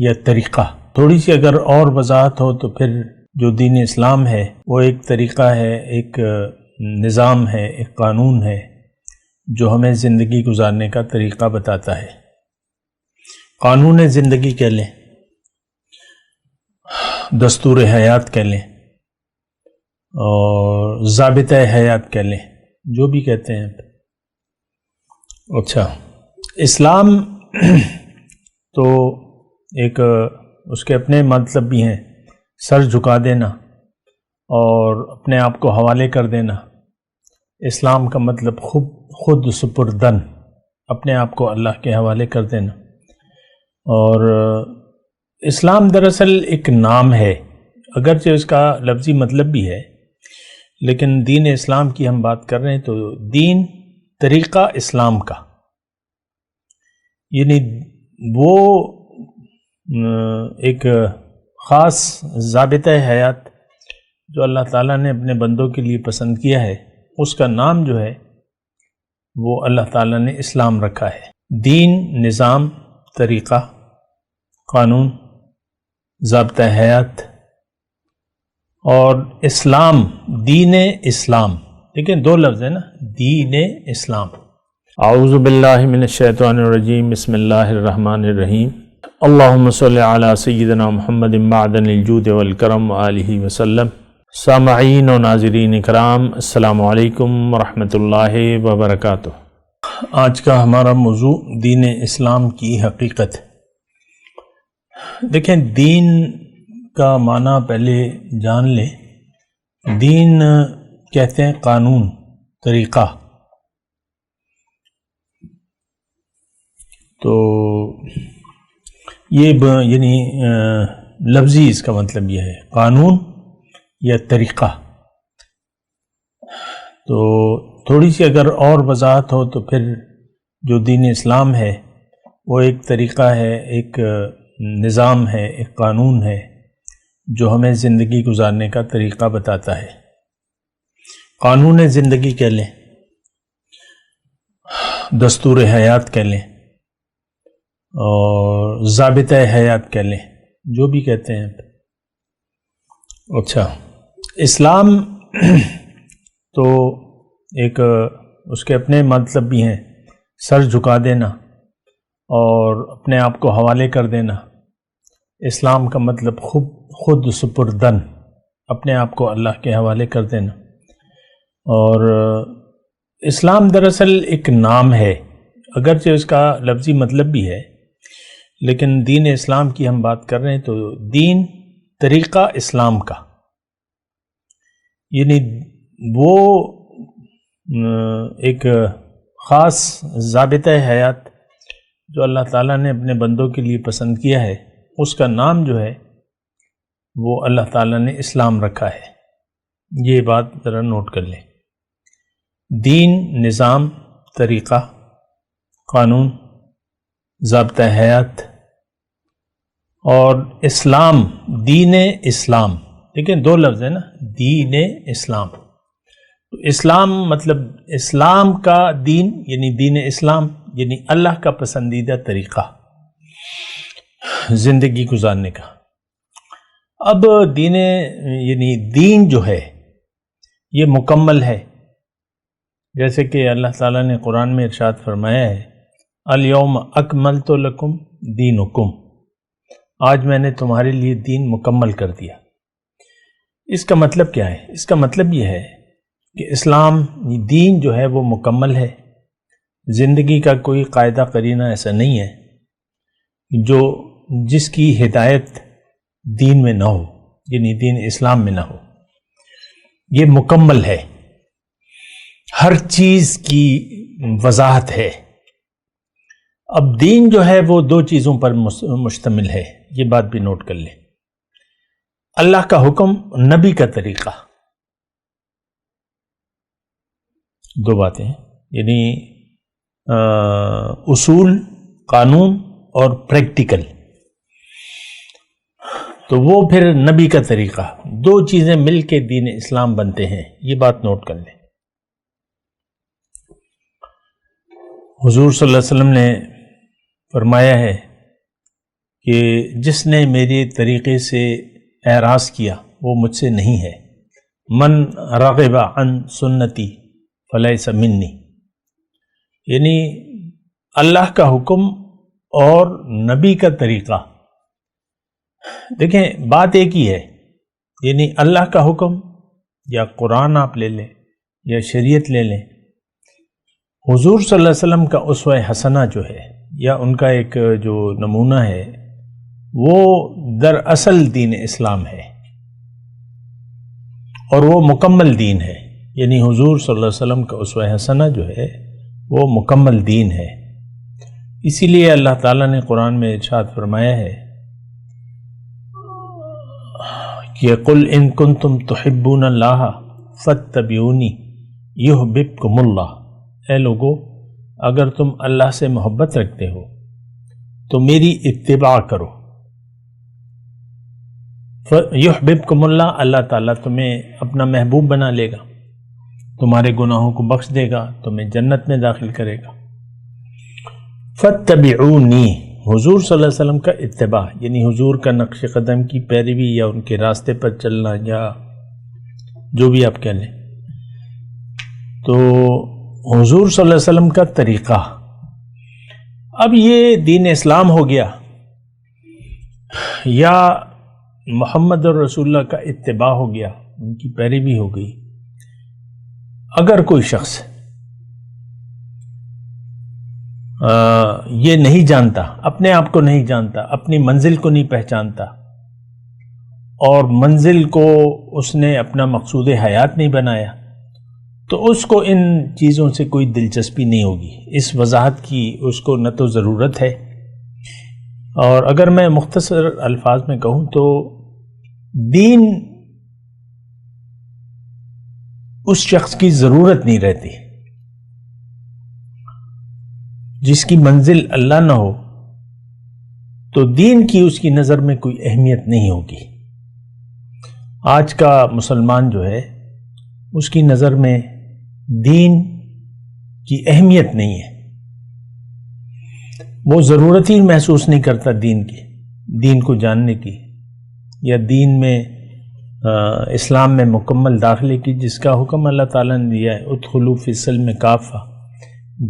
یا طریقہ. تھوڑی سی اگر اور وضاحت ہو تو پھر جو دین اسلام ہے وہ ایک طریقہ ہے، ایک نظام ہے، ایک قانون ہے جو ہمیں زندگی گزارنے کا طریقہ بتاتا ہے. قانون زندگی کہہ لیں، دستور حیات کہہ لیں، اور ضابطۂ حیات کہہ لیں، جو بھی کہتے ہیں. اچھا، اسلام تو ایک اس کے اپنے مطلب بھی ہیں. سر جھکا دینا اور اپنے آپ کو حوالے کر دینا. اسلام کا مطلب خود سپردن، اپنے آپ کو اللہ کے حوالے کر دینا. اور اسلام دراصل ایک نام ہے، اگرچہ اس کا لفظی مطلب بھی ہے، لیکن دین اسلام کی ہم بات کر رہے ہیں تو دین طریقہ اسلام کا، یعنی وہ ایک خاص ضابطۂ حیات جو اللہ تعالیٰ نے اپنے بندوں کے لیے پسند کیا ہے، اس کا نام جو ہے وہ اللہ تعالیٰ نے اسلام رکھا ہے. دین، نظام، طریقہ، قانون، ضابطۂ حیات اور اسلام، دین اسلام. دیکھیں دو لفظ ہیں نا، دین اسلام. اعوذ باللہ من الشیطان الرجیم، بسم اللہ الرحمن الرحیم. اللہم صلی علی سیدنا محمد معدن الجود والکرم وآلہ وسلم. سامعین و ناظرین اکرام، السلام علیکم ورحمۃ اللہ وبرکاتہ. آج کا ہمارا موضوع دین اسلام کی حقیقت. دیکھیں دین کا معنی پہلے جان لیں. دین کہتے ہیں قانون، طریقہ. تو یہ یعنی لفظی اس کا مطلب یہ ہے، قانون یا طریقہ. تو تھوڑی سی اگر اور وضاحت ہو تو پھر جو دین اسلام ہے وہ ایک طریقہ ہے، ایک نظام ہے، ایک قانون ہے جو ہمیں زندگی گزارنے کا طریقہ بتاتا ہے. قانون زندگی کہہ لیں، دستور حیات کہہ لیں، اور ضابطۂ حیات کہہ لیں، جو بھی کہتے ہیں. اچھا، اسلام تو ایک اس کے اپنے مطلب بھی ہیں. سر جھکا دینا اور اپنے آپ کو حوالے کر دینا. اسلام کا مطلب خود سپردن، اپنے آپ کو اللہ کے حوالے کر دینا. اور اسلام دراصل ایک نام ہے، اگرچہ اس کا لفظی مطلب بھی ہے، لیکن دین اسلام کی ہم بات کر رہے ہیں تو دین طریقہ اسلام کا، یعنی وہ ایک خاص ضابطۂ حیات جو اللہ تعالیٰ نے اپنے بندوں کے لیے پسند کیا ہے، اس کا نام جو ہے وہ اللہ تعالیٰ نے اسلام رکھا ہے. یہ بات ذرا نوٹ کر لیں. دین، نظام، طریقہ، قانون، ضابطۂ حیات اور اسلام، دین اسلام. دیکھیں دو لفظ ہیں نا، دین اسلام. اسلام مطلب اسلام کا دین، یعنی دین اسلام، یعنی اللہ کا پسندیدہ طریقہ زندگی گزارنے کا. اب یعنی دین جو ہے یہ مکمل ہے، جیسے کہ اللہ تعالیٰ نے قرآن میں ارشاد فرمایا ہے، الیوم اکملت لکم دینکم، آج میں نے تمہارے لیے دین مکمل کر دیا. اس کا مطلب کیا ہے؟ اس کا مطلب یہ ہے کہ اسلام دین جو ہے وہ مکمل ہے. زندگی کا کوئی قاعدہ قرینہ ایسا نہیں ہے جس کی ہدایت دین میں نہ ہو، یعنی دین اسلام میں نہ ہو. یہ مکمل ہے، ہر چیز کی وضاحت ہے. اب دین جو ہے وہ دو چیزوں پر مشتمل ہے، یہ بات بھی نوٹ کر لیں. اللہ کا حکم، نبی کا طریقہ. دو باتیں، یعنی اصول، قانون اور پریکٹیکل. تو وہ پھر نبی کا طریقہ، دو چیزیں مل کے دین اسلام بنتے ہیں. یہ بات نوٹ کر لیں. حضور صلی اللہ علیہ وسلم نے فرمایا ہے کہ جس نے میرے طریقے سے اعراض کیا وہ مجھ سے نہیں ہے. من رغب عن سنتی فلیس منی، یعنی اللہ کا حکم اور نبی کا طریقہ. دیکھیں بات ایک ہی ہے، یعنی اللہ کا حکم یا قرآن آپ لے لیں یا شریعت لے لیں. حضور صلی اللہ علیہ وسلم کا اسوہ حسنہ جو ہے یا ان کا ایک جو نمونہ ہے وہ دراصل دین اسلام ہے اور وہ مکمل دین ہے. یعنی حضور صلی اللہ علیہ وسلم کا اسوہ حسنہ جو ہے وہ مکمل دین ہے. اسی لیے اللہ تعالیٰ نے قرآن میں ارشاد فرمایا ہے کہ قل ان کنتم تحبون اللہ فاتبعونی یحببکم اللہ. اے لوگو اگر تم اللہ سے محبت رکھتے ہو تو میری اتباع کرو. یحببکم اللہ، اللہ تعالیٰ تمہیں اپنا محبوب بنا لے گا، تمہارے گناہوں کو بخش دے گا، تمہیں جنت میں داخل کرے گا. فاتبعونی، حضور صلی اللہ علیہ وسلم کا اتباع یعنی حضور کا نقش قدم کی پیروی یا ان کے راستے پر چلنا یا جو بھی آپ کہہ لیں. تو حضور صلی اللہ علیہ وسلم کا طریقہ، اب یہ دین اسلام ہو گیا یا محمد رسول اللہ کا اتباع ہو گیا، ان کی پیروی ہو گئی. اگر کوئی شخص یہ نہیں جانتا، اپنے آپ کو نہیں جانتا، اپنی منزل کو نہیں پہچانتا اور منزل کو اس نے اپنا مقصود حیات نہیں بنایا تو اس کو ان چیزوں سے کوئی دلچسپی نہیں ہوگی. اس وضاحت کی اس کو نہ تو ضرورت ہے، اور اگر میں مختصر الفاظ میں کہوں تو دین اس شخص کی ضرورت نہیں رہتی جس کی منزل اللہ نہ ہو، تو دین کی اس کی نظر میں کوئی اہمیت نہیں ہوگی. آج کا مسلمان جو ہے اس کی نظر میں دین کی اہمیت نہیں ہے، وہ ضرورت ہی محسوس نہیں کرتا دین کی، دین کو جاننے کی یا دین میں اسلام میں مکمل داخلے کی، جس کا حکم اللہ تعالیٰ نے دیا ہے ادخلوا فی السلم کافہ،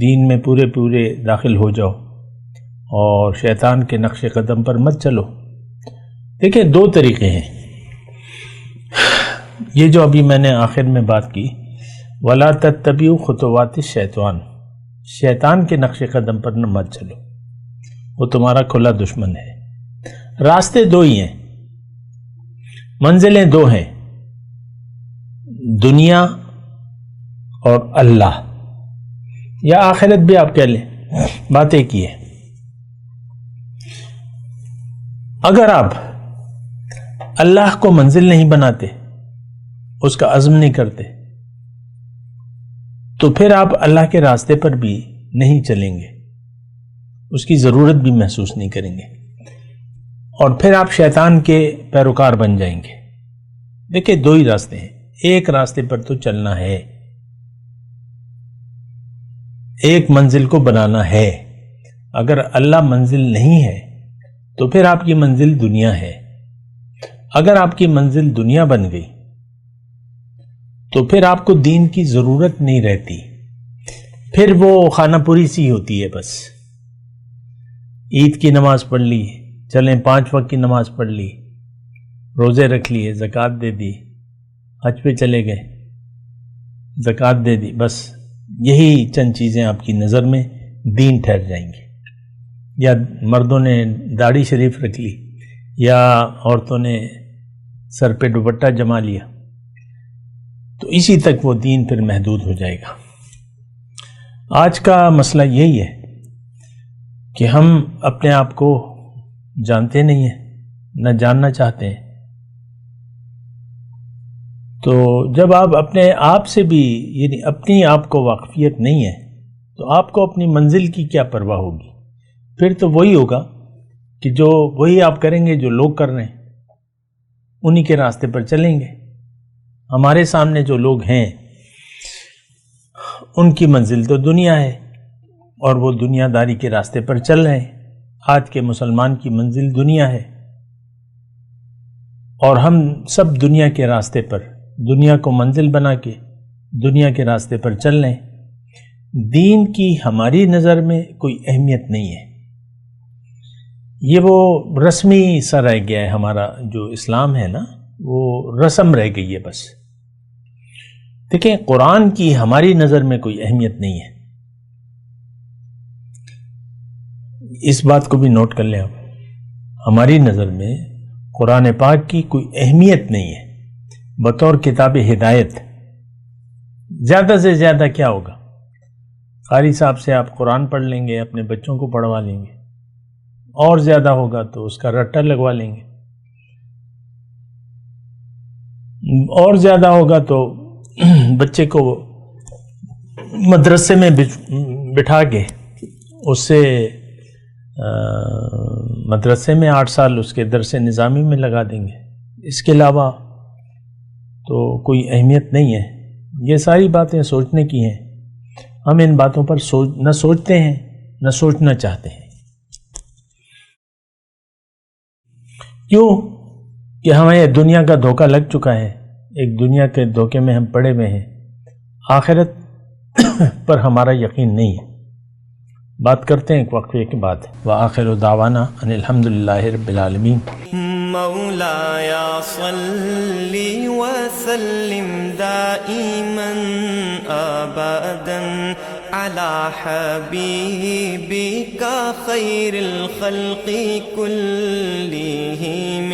دین میں پورے پورے داخل ہو جاؤ اور شیطان کے نقش قدم پر مت چلو. دیکھیں دو طریقے ہیں، یہ جو ابھی میں نے آخر میں بات کی وَلَا تَتَّبِعُوا خُطُوَاتِ الشَّيْطَانِ، شیطان کے نقش قدم پر نہ مت چلو، وہ تمہارا کھلا دشمن ہے. راستے دو ہی ہیں، منزلیں دو ہیں، دنیا اور اللہ یا آخرت بھی آپ کہہ لیں، بات ایک ہی ہے. اگر آپ اللہ کو منزل نہیں بناتے، اس کا عزم نہیں کرتے، تو پھر آپ اللہ کے راستے پر بھی نہیں چلیں گے، اس کی ضرورت بھی محسوس نہیں کریں گے، اور پھر آپ شیطان کے پیروکار بن جائیں گے. دیکھیں دو ہی راستے ہیں، ایک راستے پر تو چلنا ہے، ایک منزل کو بنانا ہے. اگر اللہ منزل نہیں ہے تو پھر آپ کی منزل دنیا ہے. اگر آپ کی منزل دنیا بن گئی تو پھر آپ کو دین کی ضرورت نہیں رہتی، پھر وہ خانہ پوری سی ہوتی ہے. بس عید کی نماز پڑھ لی، چلیں 5 وقت کی نماز پڑھ لی، روزے رکھ لیے، زکوٰۃ دے دی، حج پہ چلے گئے، زکوٰۃ دے دی، بس یہی چند چیزیں آپ کی نظر میں دین ٹھہر جائیں گے. یا مردوں نے داڑھی شریف رکھ لی یا عورتوں نے سر پہ دوپٹہ جما لیا، تو اسی تک وہ دین پھر محدود ہو جائے گا. آج کا مسئلہ یہی ہے کہ ہم اپنے آپ کو جانتے نہیں ہیں، نہ جاننا چاہتے ہیں. تو جب آپ اپنے آپ سے بھی یعنی اپنی آپ کو واقفیت نہیں ہے تو آپ کو اپنی منزل کی کیا پرواہ ہوگی؟ پھر تو وہی ہوگا کہ جو وہی آپ کریں گے جو لوگ کر رہے ہیں، انہی کے راستے پر چلیں گے. ہمارے سامنے جو لوگ ہیں ان کی منزل تو دنیا ہے اور وہ دنیا داری کے راستے پر چل رہے ہیں. آج کے مسلمان کی منزل دنیا ہے، اور ہم سب دنیا کے راستے پر، دنیا کو منزل بنا کے دنیا کے راستے پر چل رہے ہیں۔ دین کی ہماری نظر میں کوئی اہمیت نہیں ہے، یہ وہ رسمی سا رہ گیا ہے، ہمارا جو اسلام ہے نا وہ رسم رہ گئی ہے بس۔ دیکھیں، قرآن کی ہماری نظر میں کوئی اہمیت نہیں ہے، اس بات کو بھی نوٹ کر لیں آپ، ہماری نظر میں قرآن پاک کی کوئی اہمیت نہیں ہے بطور کتاب ہدایت۔ زیادہ سے زیادہ کیا ہوگا، قاری صاحب سے آپ قرآن پڑھ لیں گے، اپنے بچوں کو پڑھوا لیں گے، اور زیادہ ہوگا تو اس کا رٹا لگوا لیں گے، اور زیادہ ہوگا تو بچے کو مدرسے میں بٹھا کے اس سے مدرسے میں 8 سال اس کے درس نظامی میں لگا دیں گے۔ اس کے علاوہ تو کوئی اہمیت نہیں ہے۔ یہ ساری باتیں سوچنے کی ہیں، ہم ان باتوں پر نہ سوچتے ہیں نہ سوچنا چاہتے ہیں۔ کیوں کہ ہمیں دنیا کا دھوکہ لگ چکا ہے، ایک دنیا کے دھوکے میں ہم پڑے ہوئے ہیں، آخرت پر ہمارا یقین نہیں ہے۔ بات کرتے ہیں ایک وقفے کے بعد۔ وآخر دعوانا ان الحمدللہ رب العالمین۔ مولایا صلی وسلم دائما ابدا علی حبیبک خیر الخلق کلہم